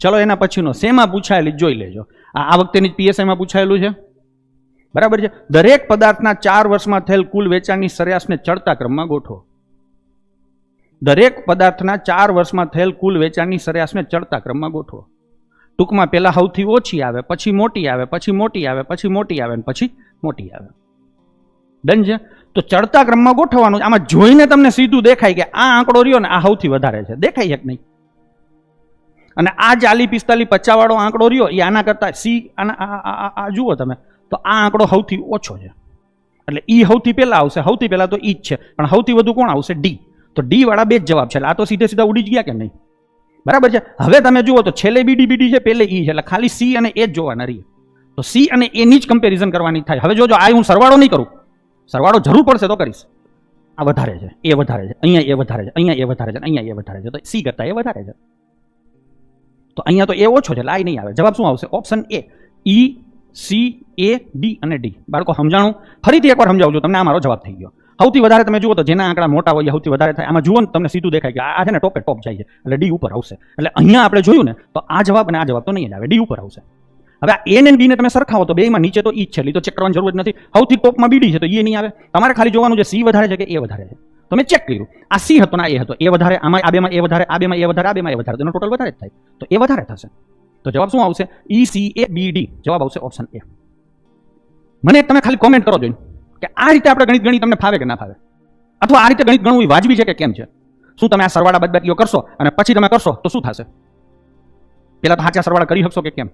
ચલો એના પછીનો શેમાં પૂછાયેલી જોઈ લેજો. આ વખતેની પીએસઆઈમાં પૂછાયેલું છે. બરાબર છે. દરેક પદાર્થના 4 વર્ષમાં થયેલ કુલ વેચાણની સરેરાશને ચડતા ક્રમમાં ગોઠવો. દરેક પદાર્થના 4 વર્ષમાં થયેલ કુલ વેચાણની સરેરાશને ચડતા ક્રમમાં ગોઠવો. ટૂંકમાં પહેલા સૌથી ઓછી આવે, પછી મોટી આવે, પછી મોટી આવે, પછી મોટી આવે, પછી મોટી આવે. ડન છે. તો ચડતા ક્રમમાં ગોઠવવાનું. આમાં જોઈને તમને સીધું દેખાય કે આ આંકડો રહ્યો ને આ સૌથી વધારે છે. દેખાય છે કે નહીં? અને આ 40, 45, 50 વાળો આંકડો રહ્યો એ આના કરતા સી આ જુઓ તમે તો આ આંકડો સૌથી ઓછો છે. એટલે ઈ સૌથી પહેલા આવશે. સૌથી પહેલા તો ઈ જ છે, પણ સૌથી વધુ કોણ આવશે? ડી. તો ડી વાળા બે જ જવાબ છે. એટલે આ તો સીધે સીધા ઉડી જ ગયા કે નહીં? બરાબર છે. હવે તમે જુઓ તો છેલ્લે બીડી છે, પહેલે ઈ છે. એટલે ખાલી સી અને એ જ જોવાના રહીએ. તો સી અને એની જ કમ્પેરિઝન કરવાની થાય. હવે જોજો, આ હું સરવાળો નહીં કરું. સરવાળો જરૂર પડશે તો કરીશ. આ વધારે છે, એ વધારે છે, અહીંયા એ વધારે છે, અહીંયા એ વધારે છે, અહીંયા એ વધારે છે. તો સી કરતા એ વધારે છે. તો અહીંયા તો એ ઓછો છે એટલે આ નહીં આવે. જવાબ શું આવશે? Option A. E, C, A, D અને ડી. બાળકો સમજાણું? ફરીથી એકવાર સમજાવું છું તમને. આ મારો જવાબ થઈ ગયો. સૌથી વધારે તમે જુઓ તો જેના આંકડા મોટા હોય સૌથી વધારે થાય. આમાં જુઓ ને તમને સીધું દેખાય કે આ છે ને ટોપે ટોપ જાય છે એટલે ડી ઉપર આવશે. એટલે અહીંયા આપણે જોયું ને તો આ જવાબ અને આ જવાબ તો નહીં જ આવે, ડી ઉપર આવશે. હવે આ એ ને બી ને તમે સરખાવો તો બેમાં નીચે તો ઈ જ છે, એટલે તો ચેક કરવાની જરૂર જ નથી. સૌથી ટોપમાં બીડી છે તો એ નહીં આવે. તમારે ખાલી જોવાનું છે સી વધારે છે કે એ વધારે છે. તો મેં ચેક કર્યું, આ સી હતો ને એ હતો. એ વધારે, આમાં આ બેમાં એ વધારે, આ બેમાં એ વધારે, આ બેમાં એ વધારે, તેનો ટોટલ વધારે જ થાય. તો એ વધારે થશે. તો જવાબ શું આવશે? ઈ, સી, એ, બી, ડી. જવાબ આવશે ઓપ્શન એ. મને તમે ખાલી કોમેન્ટ કરો જોઈને કે આ રીતે આપણે ગણિત તમને ફાવે કે ના ફાવે, અથવા આ રીતે ગણિત ગણવું વાજબી છે કે કેમ છે. શું તમે આ સરવાળા બાદબાકીઓ કરશો અને પછી તમે કરશો તો શું થશે? પહેલા તો સાચા સરવાળા કરી શકશો કે કેમ?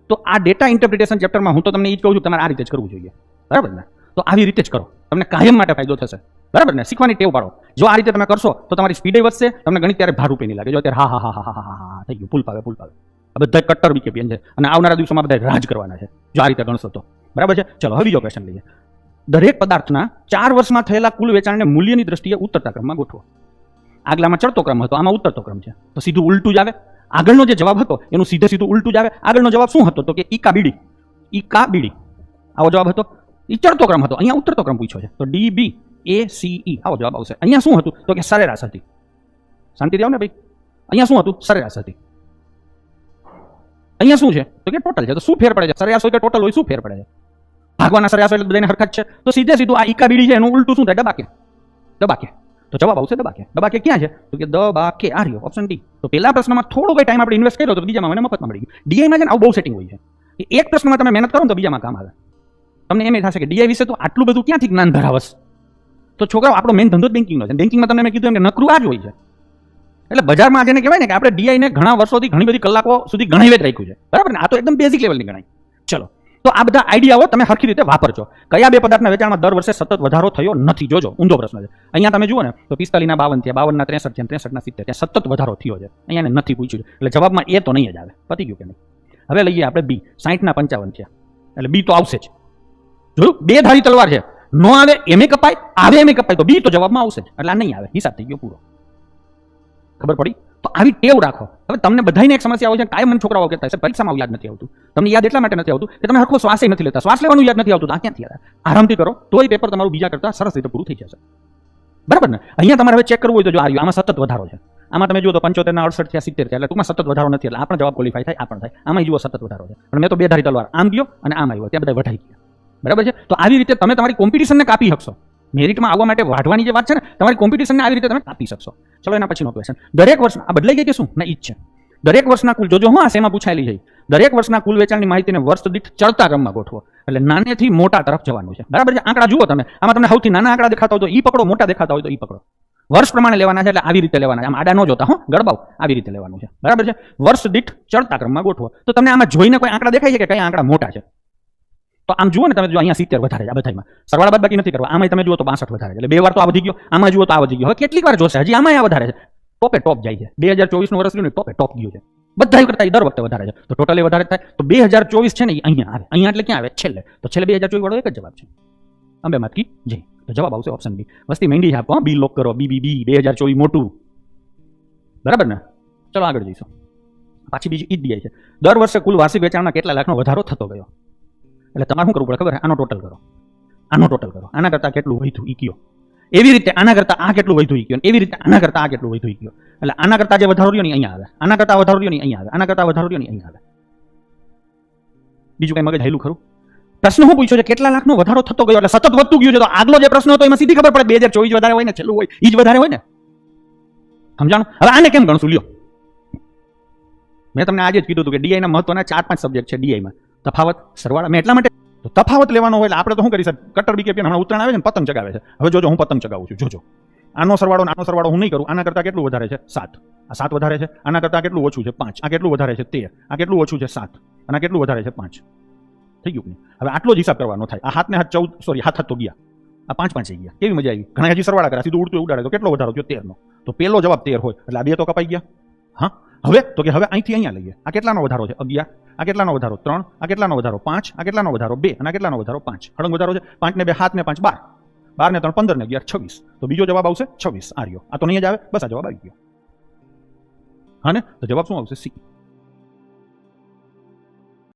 તો આ ડેટા ઇન્ટરપ્રિટેશન ચેપ્ટરમાં હું તો તમને એ જ કહું છું, તમારે આ રીતે જ કરવું જોઈએ. બરાબર ને? તો આવી રીતે જ કરો, તમને કાયમ માટે ફાયદો થશે. બરાબર ને? શીખવાની ટેવ પાડો. જો આ રીતે તમે કરશો તો તમારી સ્પીડે વધશે, તમને ગણિત ત્યારે ભાર રૂપે નહીં લાગે. જો અત્યારે હા હા હા હા હા થઈ ગયું, પુલ પાવે. આ બધા કટ્ટર બીકેપીએન છે અને આવનારા દિવસોમાં બધા રાજ કરવાના છે જો આ રીતે ગણશો તો. બરાબર છે? ચલો હવે બીજો ક્વેશ્ચન લઈએ. દરેક પદાર્થના 4 વર્ષમાં થયેલા કુલ વેચાણને મૂલ્યની દ્રષ્ટિએ ઉતરતા ક્રમમાં ગોઠવો. આગલામાં ચડતો ક્રમ હતો, આમાં ઉતરતો ક્રમ છે. તો સીધું ઉલટું જ આવે. આગળનો જે જવાબ હતો એનું સીધું ઉલટું જ આવે. આગળનો જવાબ શું હતો? તો કે ઈકા બીડી. ઈકા બીડી આવો જવાબ હતો. ઈ ચડતો ક્રમ હતો, અહીંયા ઉતરતો ક્રમ પૂછ્યો છે. તો ડી, બી, એ, સી, ઈ આવો જવાબ આવશે. અહીંયા શું હતું? તો કે સરેરાશ હતી. શાંતિ રહો ને ભાઈ. અહીંયા શું હતું? સરેરાશ હતી. અહીંયા શું છે? તો કે ટોટલ છે. તો શું ફેર પડે છે? સરેરાશ હોય કે ટોટલ હોય, શું ફેર પડે છે? ભાગવાના સરેરાશ એટલે બધાને હરખત છે. તો સીધું આ ઈકા બીડી છે એનું ઉલટું શું થાય? દબાકે. દબાકે. તો જવાબ આવશે દબાકે. દબાકે ક્યાં છે? તો કે દબાકે આ રહ્યો ઓપ્શન ડી. તો પહેલા પ્રશ્નમાં થોડો કઈ ટાઈમ આપણે ઇન્વેસ્ટ કર્યો તો બીજામાં મને મફતમાં મળી ગયું. ડીઆઈમાં છે ને આવું બહુ સેટિંગ હોય છે. એક પ્રશ્નમાં તમે મહેનત કરો ને તો બીજામાં કામ આવે. તમને એમ થશે કે ડીઆઈ વિશે તો આટલું બધું ક્યાંથી જ્ઞાન ધરાવસ. તો છોકરાઓ આપણો મેઇન ધંધો જ બેન્કિંગનો છે. બેન્કિંગમાં તમને મેં કીધું એમ કે નકરું આ જ હોય છે. એટલે બજારમાં જેને કહેવાય ને કે આપણે ડીઆઈને ઘણા વર્ષોથી ઘણી બધી કલાકો સુધી ગણાવી જ રાખ્યું છે. બરાબર ને? આ તો એકદમ બેઝિક લેવલની ગણાય. ચલો, તો આ બધા આઈડિયાઓ તમે હરખી રીતે વાપરજો. કયા બે પદાર્થના વેચાણમાં દર વર્ષે સતત વધારો થયો નથી? જોજો, ઊંધો પ્રશ્ન છે. અહીંયા તમે જુઓ ને તો 45 ના 52 થયા, 52 ના 63 થયા, 63 ના 70 ત્યાં સતત વધારો થયો છે. અહીંયા નથી પૂછ્યું છે એટલે જવાબમાં એ તો નહીં જ આવે. પતી ગયું કે નહીં? હવે લઈએ આપણે બી. 60 ના 55 થયા એટલે બી તો આવશે જ. જોયું? બે ધારી તલવાર છે. નો આવે એમે કપાય, આવે એમે કપાય, તો બી તો જવાબમાં આવશે જ. એટલે આ નહીં આવે. હિસાબ થઈ ગયો પૂરો. ખબર પડી? તો આવી ટેવ રાખો. હવે તમને બધાને એક સમસ્યા આવે છે, કાયમ મને છોકરાઓ કહેતા છે પરીક્ષામાં યાદ નથી આવતું. તમને યાદ એટલા માટે નથી આવતું કે તમે હરખો શ્વાસ નથી લેતા. શ્વાસ લેવાનું યાદ નથી આવતું. આ ક્યાંથી આવે? આરામથી કરો તોય પેપર તમારું બીજા કરતા સરસ રીતે પૂરું થઈ જશે. બરાબર ને? અહીંયા તમારે હવે ચેક કરવું હોય તો જો આવ્યું આમાં સતત વધારો છે. આમાં તમે જુઓ તો 75 ના 68 થયા, 70 થયા. એટલે ટૂંકમાં સતત વધારો નથી. એટલે આ પણ જવાબ ક્વોલિફાય થાય, આ પણ થાય. આમાં જુઓ સતત વધારો છે. પણ મેં તો બે ધારી તલવાર આમ ગયો અને આમ આવ્યો, ત્યાં બધા વઢાઈ ગયા. બરાબર છે? તો આવી રીતે તમે તમારી કોમ્પિટિશનને કાપી શકશો. મેરિટમાં આવવા માટે વાઢવાની જે વાત છે ને, તમારી કોમ્પિટિશનને આવી રીતે તમે કાપી શકશો. ચલો એના પછીનો ક્વેશ્ચન. દરેક વર્ષ આ બદલાઈ ગઈ કે શું? ના, ઈ જ છે. દરેક વર્ષના કુલ જોજો હું આ શેમાં પૂછાયેલી છે. દરેક વર્ષના કુલ વેચાણની માહિતીને વર્ષ દીઠ ચડતા ક્રમમાં ગોઠવો. એટલે નાનેથી મોટા તરફ જવાનું છે. બરાબર છે? આંકડા જુઓ તમે. આમાં તમને સૌથી નાના આંકડા દેખાતા હોય તો ઈ પકડો, મોટા દેખાતા હોય તો ઈ પકડો. વર્ષ પ્રમાણે લેવાના છે એટલે આવી રીતે લેવાના છે. આમ આડા ન જોતા, હો ગડબાવ, આવી રીતે લેવાનું છે. બરાબર છે? વર્ષ દીઠ ચડતા ક્રમમાં ગોઠવો. તો તમને આમાં જોઈને કોઈ આંકડા દેખાય છે કે કયા આંકડા મોટા છે? તો આમ જુઓ ને તમે, જો અહીંયા 70 વધારે છે. આ બધામાં સરવાળા બાદબાકી નથી કરવા. આમાં તમે જુઓ તો 62 વધારે છે. એટલે બે વાર તો આ વધી ગયો. આમાં જુઓ તો આ વધી ગયો. હવે કેટલીક વાર જોશે? હજી આમાં આ વધારે છે. ટોપે ટોપ જાય છે. 2024 નું વર્ષ રહ્યું ને ટોપે ટોપ ગયું છે. બધા કરતા દર વખતે વધારે છે. તો ટોટલી વધારે થાય. તો 2024 છે ને એ અહીંયા આવે. અહીંયા એટલે ક્યાં આવે? છેલ્લે. તો છેલ્લે 2024 વાળો એક જ જવાબ છે. અંબે માત કી જય. તો જવાબ આવશે ઓપ્શન બી. વસ્તી મહેંદી આપો. બી લોક કરો. બી 2024 મોટું. બરાબર ને? ચલો આગળ જઈશું. પાછી બીજી ઈ જ દિયા છે. દર વર્ષે કુલ વાર્ષિક વેચાણમાં કેટલા લાખનો વધારો થતો ગયો? એટલે તમારે શું કરવું પડે ખબર? આનો ટોટલ કરો. આનો ટોટલ કરો. આના કરતાં કેટલું વધ્યું ઈ કયો. એવી રીતે આના કરતા આ કેટલું વધુ ગયું, એવી રીતે આના કરતા આ કેટલું વધુ ગયું. એટલે આના કરતા જે વધારો રહ્યો ને અહીંયા આવે, આના કરતા વધારો રહ્યો ને અહીંયા આવે, આના કરતા વધારો રહ્યો ને અહીંયા આવે. બીજું કઈ મગજ હાયલું ખરું? પ્રશ્ન શું પૂછ્યો છે? કેટલા લાખનો વધારો થતો ગયો એટલે સતત વધતું ગયું છે. તો આગલો જે પ્રશ્ન હતો એમાં સીધી ખબર પડે 2024 વધારે હોય ને છેલ્લું હોય ઈ જ વધારે હોય ને. સમજાણું? હવે આને કેમ ગણશું લ્યો. મેં તમને આજે જ કીધું હતું કે ડીઆઈ ના મહત્વના 4-5 સબ્જેક્ટ છે ડીઆઈ માં. તફાવત, સરવાળા. મેં એટલા માટે તો તફાવત લેવાનો હોય એટલે આપણે તો શું કરી શકીએ? કટર બીકેપી હમણાં ઉત્તરાયણ આવે છે ને પતંગ ચગાવે છે. હવે જોજો હું પતંગ ચગાવું છું. જોજો આનો સરવાળો હું નહીં કરું. આના કરતા કેટલું વધારે છે? 7. આ 7 વધારે છે. આના કરતા કેટલું ઓછું છે? 5. આ કેટલું વધારે છે? 13. આ કેટલું ઓછું છે? 7. અને કેટલું વધારે છે? 5. થઈ ગયું ને? હવે આટલો જ હિસાબ કરવાનો થાય. આ હાથ ને હાથ 14, સોરી હાથ તો ગયા. આ 5 થઈ ગયા. કેવી મજા આવી? ઘણા હજી સરવાળા કર્યા, સીધું ઉડતું ઉડાડે તો કેટલો વધારો થયો? 13 નો. તો પેલો જવાબ 13 હોય એટલે આ 2 તો કપાઈ ગયા. હા, હવે તો કે હવે અહીંથી અહીંયા લઈએ. આ કેટલાનો વધારો છે? 11. આ કેટલાનો વધારો? 3. આ કેટલાનો વધારો? 5. આ કેટલાનો વધારો? 2. અને આ કેટલાનો વધારો? 5. હળંગ વધારો છે. 5 ને 2 7 ને 5 12. 12 ને 3 15 ને 11 26. તો બીજો જવાબ આવશે 26. આ રહ્યો. આ તો નહીં જ આવે. બસ આ જવાબ આવી ગયો. હા ને? તો જવાબ શું આવશે? સી.